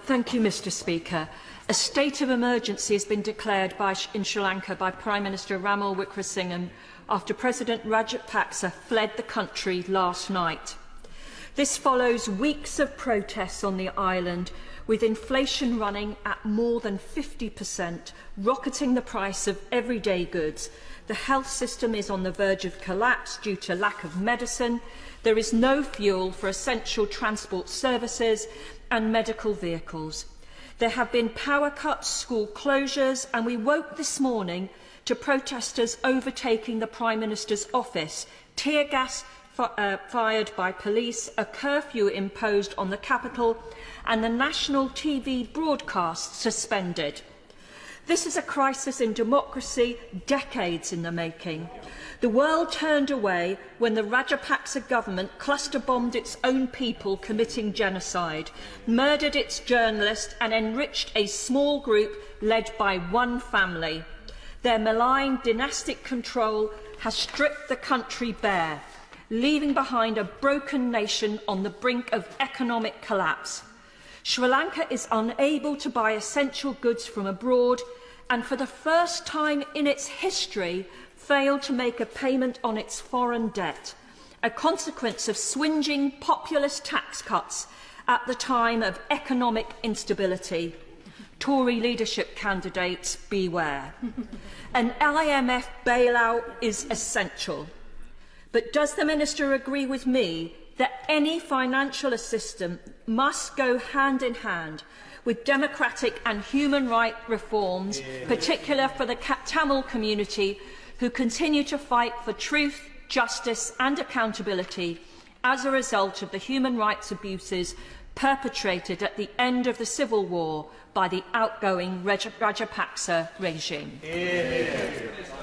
Thank you, Mr Speaker. A state of emergency has been declared in Sri Lanka by Prime Minister Ranil Wickremesinghe after President Rajapaksa fled the country last night. This follows weeks of protests on the island, with inflation running at more than 50%, rocketing the price of everyday goods. The health system is on the verge of collapse due to lack of medicine. There is no fuel for essential transport services and medical vehicles. There have been power cuts, school closures, and we woke this morning to protesters overtaking the Prime Minister's office, tear gas fired by police, a curfew imposed on the capital, and the national TV broadcast suspended. This is a crisis in democracy, decades in the making. The world turned away when the Rajapaksa government cluster-bombed its own people committing genocide, murdered its journalist and enriched a small group led by one family. Their malign dynastic control has stripped the country bare, leaving behind a broken nation on the brink of economic collapse. Sri Lanka is unable to buy essential goods from abroad and, for the first time in its history, failed to make a payment on its foreign debt, a consequence of swinging populist tax cuts at the time of economic instability. Tory leadership candidates, beware. An IMF bailout is essential. But does the Minister agree with me that any financial assistance must go hand in hand with democratic and human rights reforms, particularly for the Tamil community, who continue to fight for truth, justice and accountability as a result of the human rights abuses perpetrated at the end of the civil war by the outgoing Rajapaksa regime?